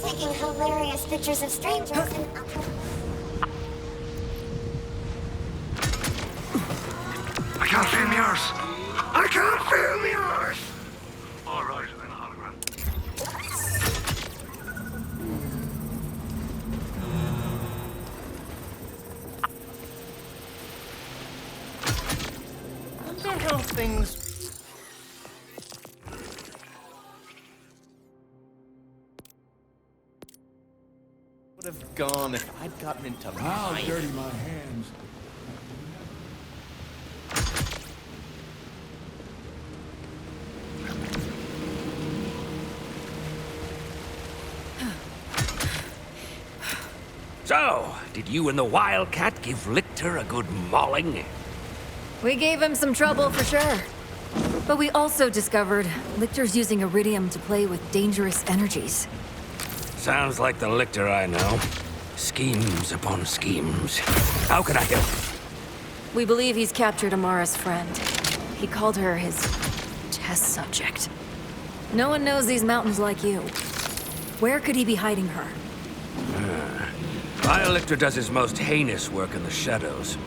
taking hilarious pictures of strangers and... I can't feel me arse. I can't feel me arse. All right, then hologram. Wonder how things would have gone if I'd gotten into I'll my... dirty my hands. So, did you and the Wildcat give Lictor a good mauling? We gave him some trouble for sure. But we also discovered Lictor's using iridium to play with dangerous energies. Sounds like the Lictor I know. Schemes upon schemes. How can I help? We believe he's captured Amara's friend. He called her his test subject. No one knows these mountains like you. Where could he be hiding her? While Lictor does his most heinous work in the shadows,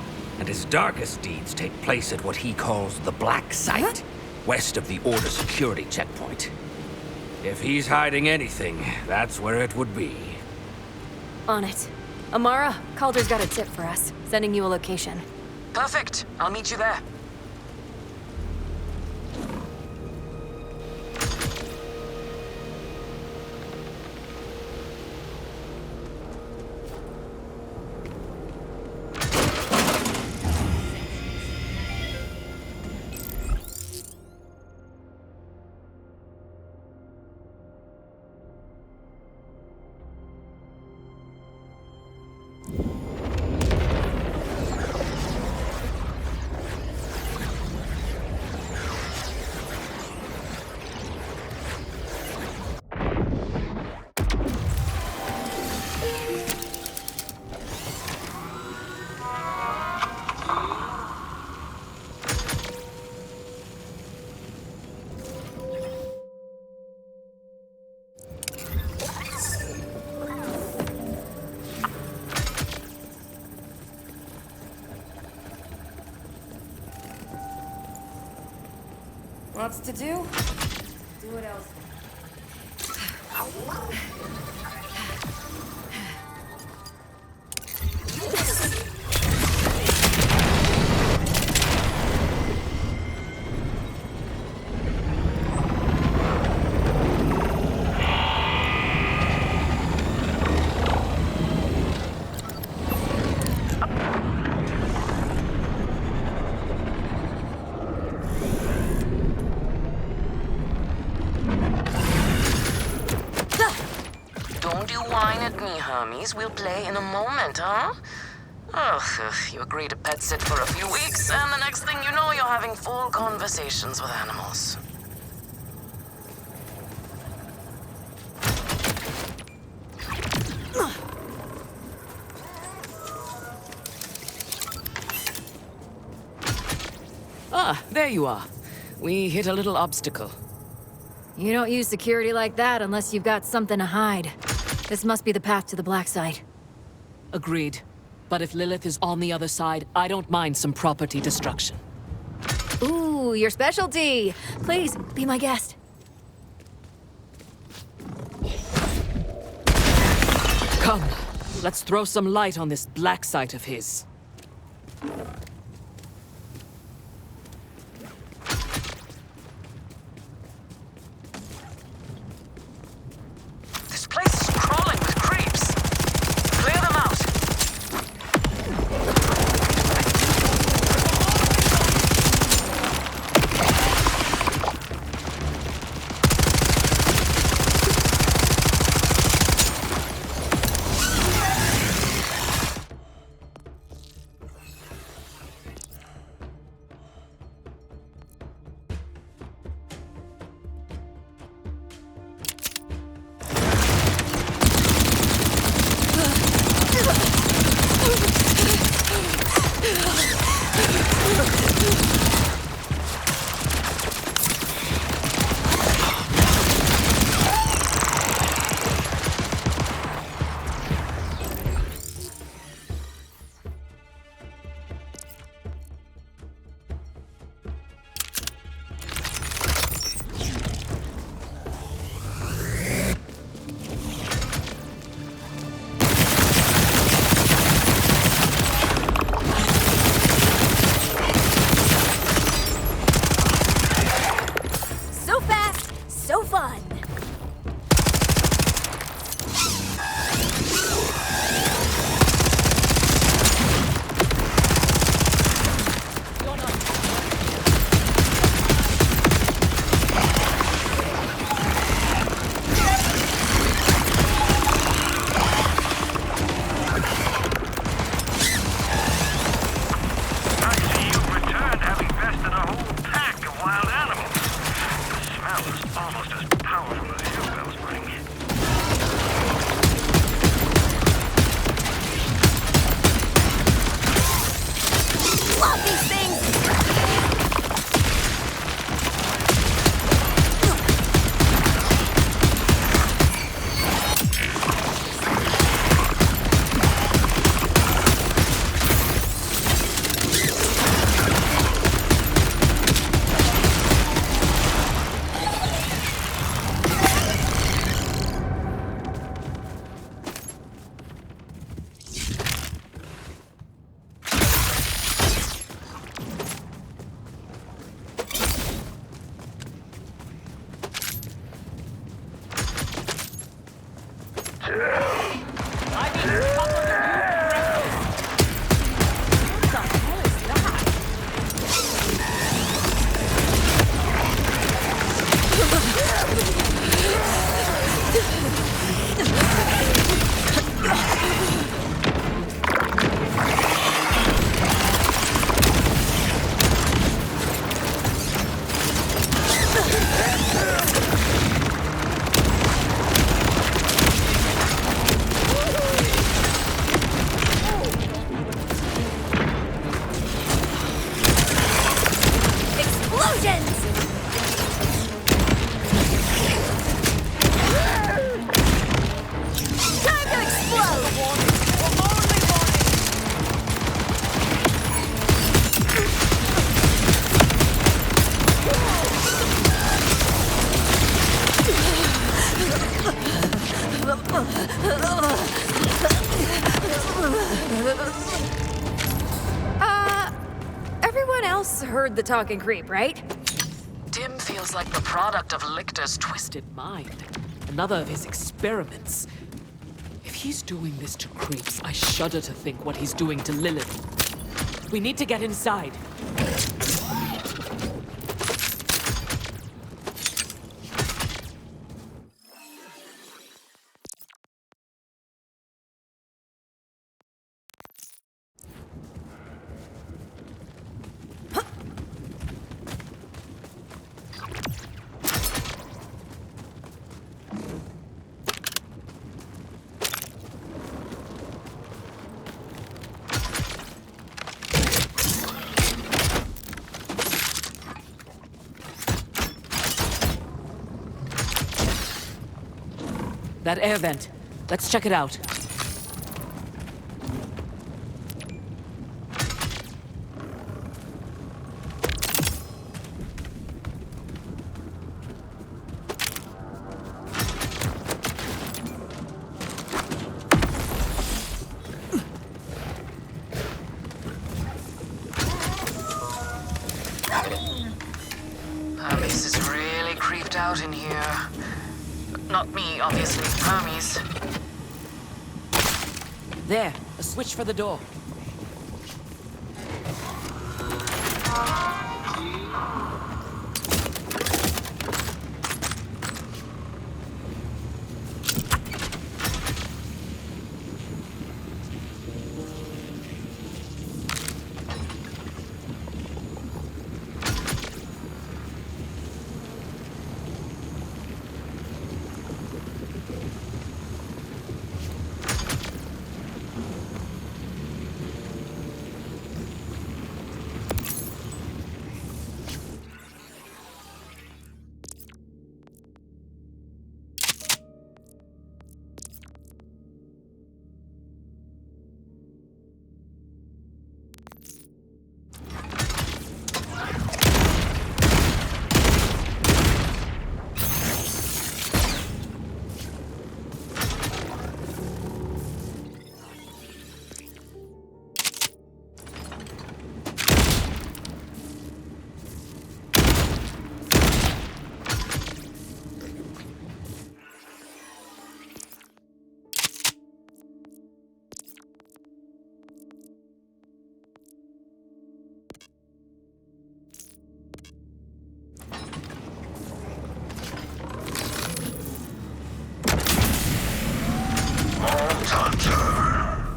and his darkest deeds take place at what he calls the Black Site, west of the Order security checkpoint. If he's hiding anything, that's where it would be. On it. Amara, Calder's got a tip for us, sending you a location. Perfect. I'll meet you there. Lots to do? Do what else? Don't you whine at me, Hermes. We'll play in a moment, huh? Ugh, you agree to pet sit for a few weeks, and the next thing you know, you're having full conversations with animals. Ah, there you are. We hit a little obstacle. You don't use security like that unless you've got something to hide. This must be the path to the Black Site. Agreed. But if Lilith is on the other side, I don't mind some property destruction. Ooh, your specialty! Please, be my guest. Come, let's throw some light on this black site of his. This place is crawling with creeps. Clear them out. Everyone else heard the talking creep, right? Tim feels like the product of Lictor's Twisted mind. Another of his experiments. If he's doing this to creeps, I shudder to think what he's doing to Lilith. We need to get inside. That air vent. Let's check it out. Hermes is really creeped out in here. Not me, obviously. Hermes. There, a switch for the door.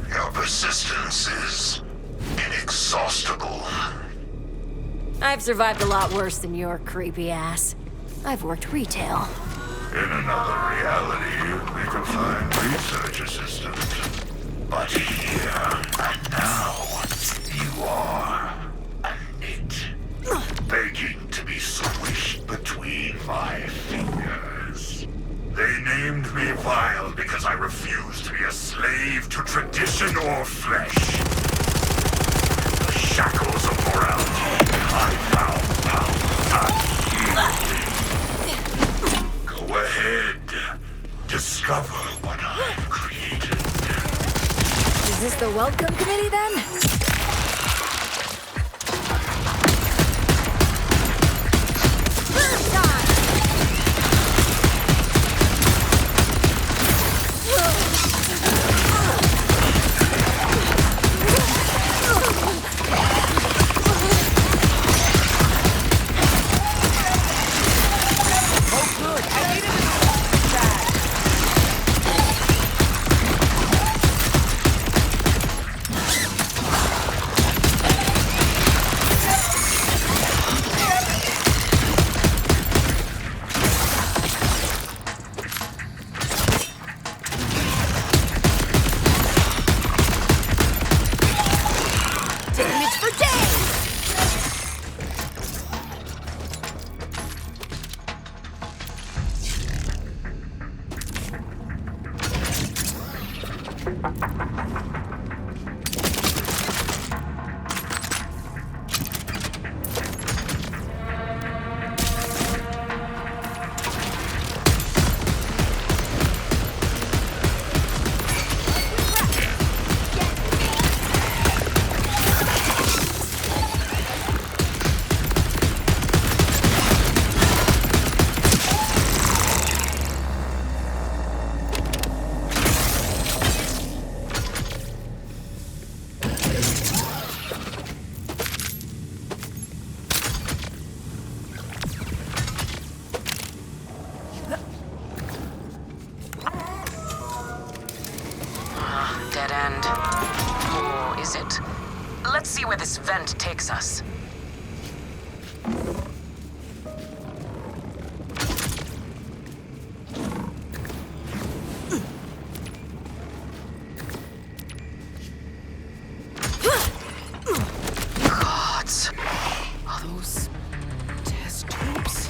Your persistence is inexhaustible. I've survived a lot worse than your creepy ass. I've worked retail. In another reality, we could find research assistant. But here and now, you are a nit, begging to be squished between my fingers. They named me vile because I refuse to be a slave to tradition or flesh. The shackles of morality I found. Go ahead. Discover what I've created. Is this the welcome committee then? Boom time! Dead end. Or is it? Let's see where this vent takes us. Gods. Are those test tubes?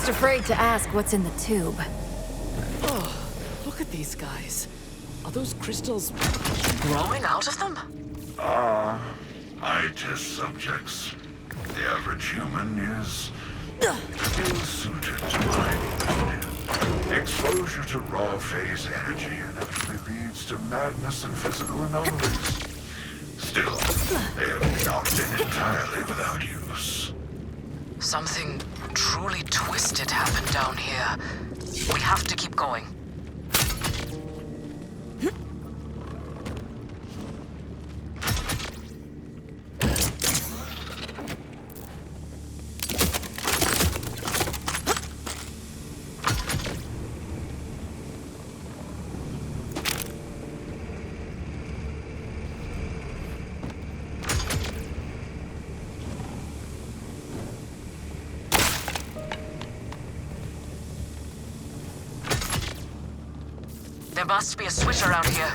Afraid to ask what's in the tube. Oh, look at these guys. Are those crystals Growing out of them? I test subjects. The average human is ill-suited to my need. Exposure to raw phase energy inevitably leads to madness and physical anomalies. Still, they have not been entirely without use. Something truly twisted happened down here. We have to keep going. There must be a switch around here.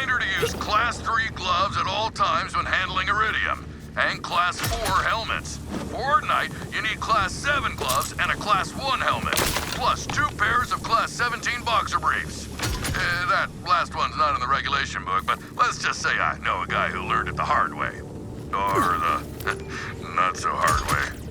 Reminder to use Class 3 gloves at all times when handling Iridium, and Class 4 helmets. For Ignite, you need Class 7 gloves and a Class 1 helmet, plus 2 pairs of Class 17 boxer briefs. That last one's not in the regulation book, but let's just say I know a guy who learned it the hard way. Or the not-so-hard way.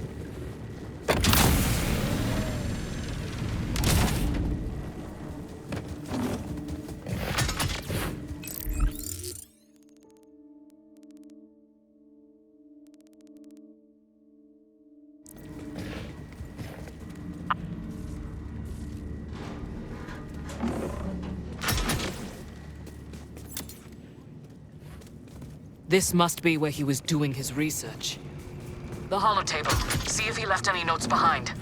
This must be where he was doing his research. The holotable. See if he left any notes behind.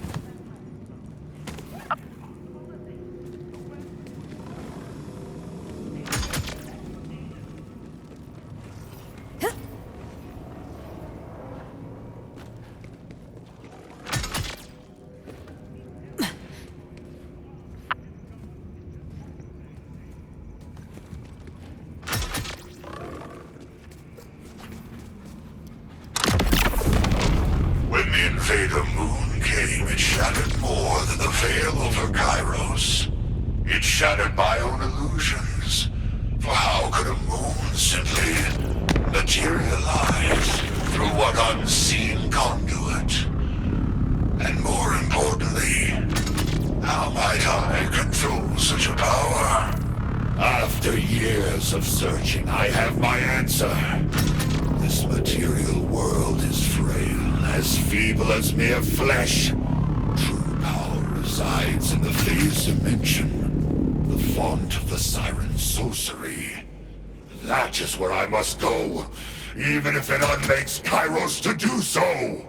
When the Invader Moon came, it shattered more than the veil over Kairos. It shattered my own illusions. For how could a moon simply materialize through what unseen conduit? And more importantly, how might I control such a power? After years of searching, I have my answer. This material world is frail, as feeble as mere flesh. True power resides in the phase dimension, the font of the siren sorcery. That is where I must go, even if it unmakes Kairos to do so.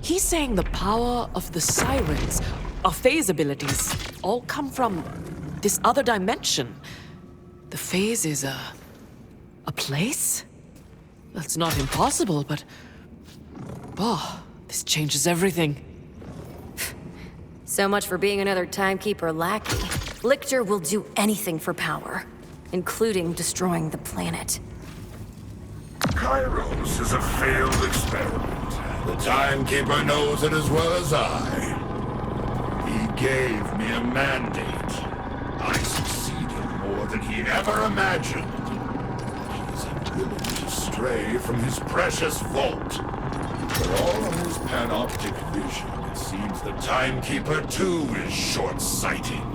He's saying the power of the sirens, our phase abilities, all come from this other dimension. The phase is a place? That's not impossible, but... oh, this changes everything. So much for being another timekeeper lackey. Lictor will do anything for power, including destroying the planet. Kairos is a failed experiment. The Timekeeper knows it as well as I. He gave me a mandate. I succeeded more than he ever imagined. He is unwilling to stray from his precious vault. For all of his panoptic vision, it seems the Timekeeper too is short-sighted.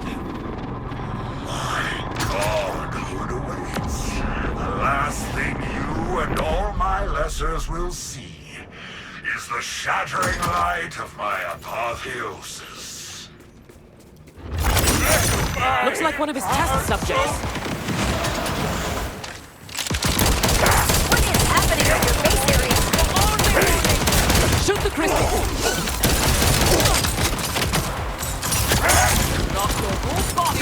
My God, what awaits? The last thing you and all my lessers will see is the shattering light of my apotheosis. Looks like one of his test subjects. What is happening in your base area? Shoot the crystal! Knock your whole body!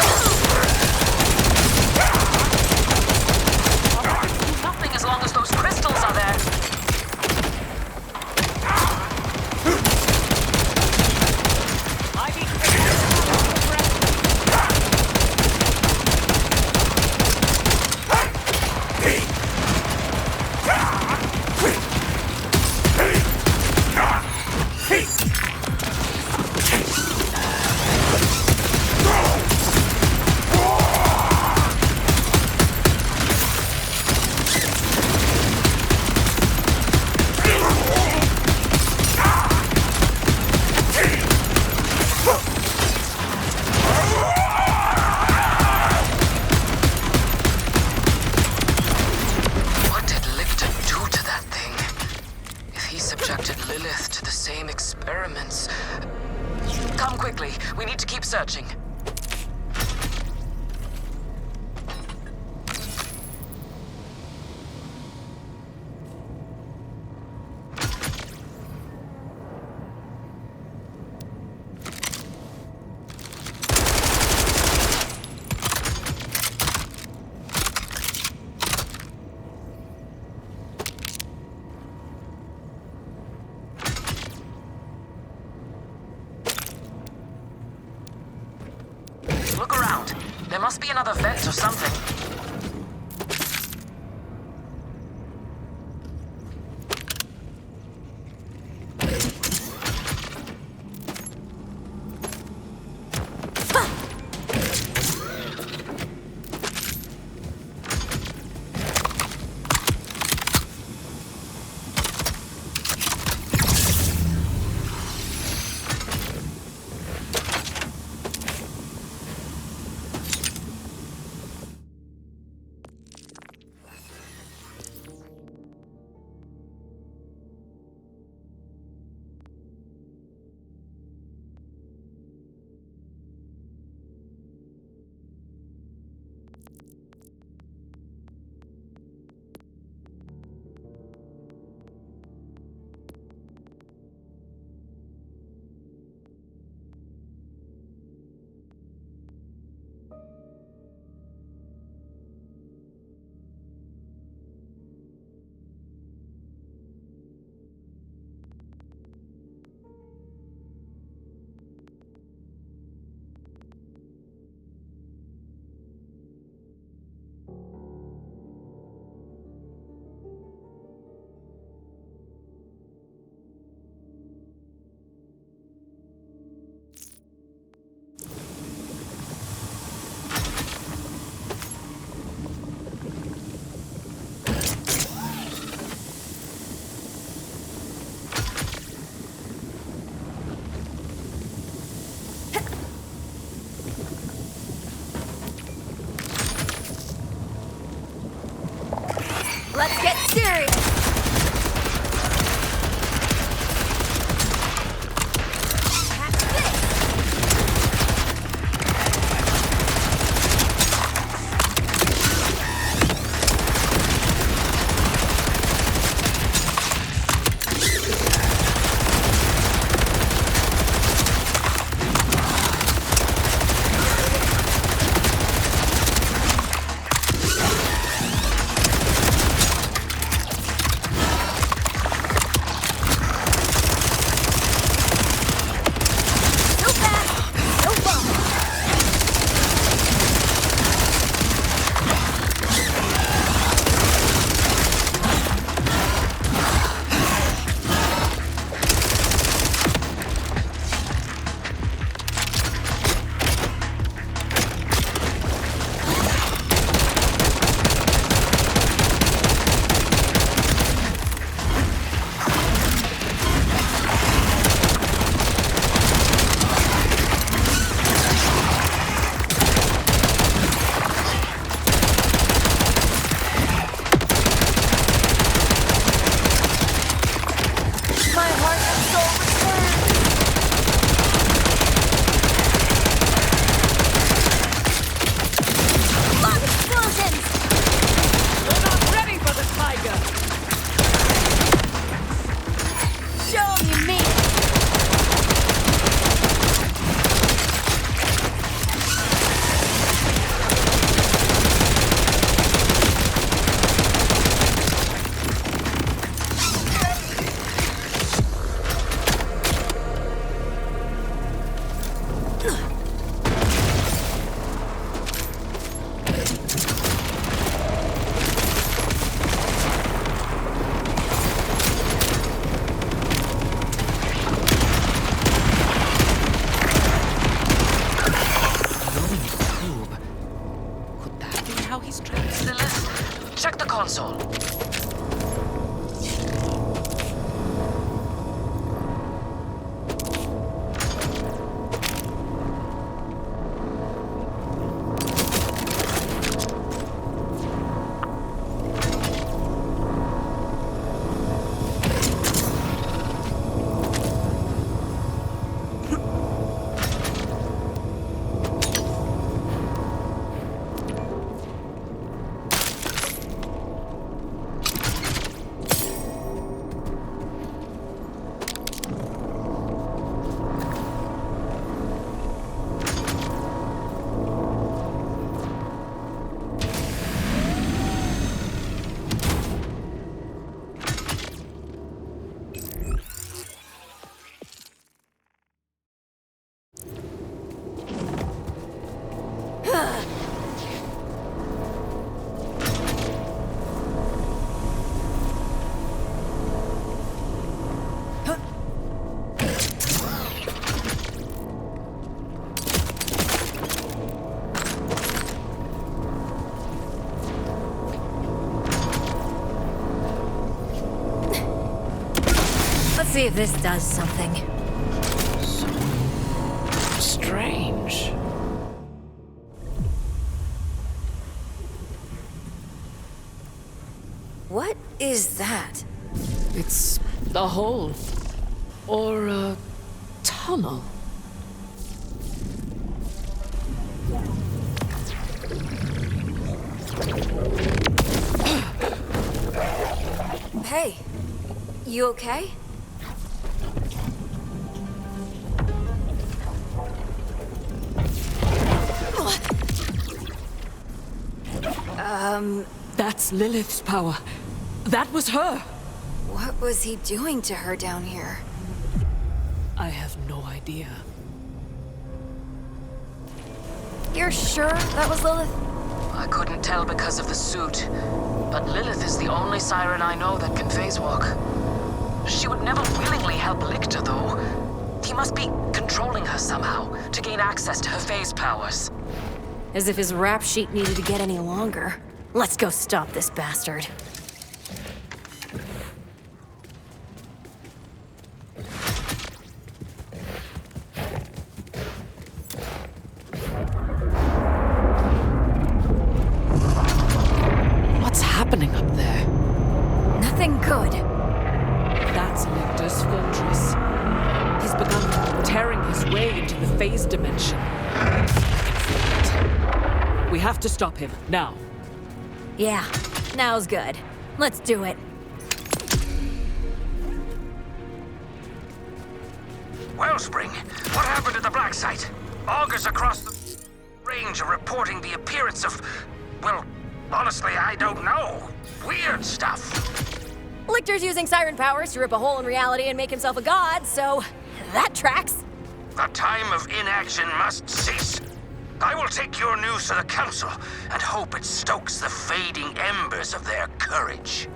Nothing as long as those crystals are there. Come quickly. We need to keep searching. Look around. There must be another vent or something. Let's get serious! Lilith, check the console. Let's see if this does something. Strange. What is that? It's a hole. Or a tunnel. Hey, you okay? That's Lilith's power. That was her. What was he doing to her down here? I have no idea. You're sure that was Lilith? I couldn't tell because of the suit, but Lilith is the only siren I know that can phase walk. She would never willingly help Lictor, though. He must be controlling her somehow to gain access to her phase powers. As if his rap sheet needed to get any longer. Let's go stop this bastard. What's happening up there? have to stop him, now. Yeah, now's good. Let's do it. Wellspring, what happened to the black site? Augurs across the range are reporting the appearance of, well, honestly, I don't know. Weird stuff. Lictor's using siren powers to rip a hole in reality and make himself a god, so that tracks. The time of inaction must cease. I will take your news to the Council and hope it stokes the fading embers of their courage.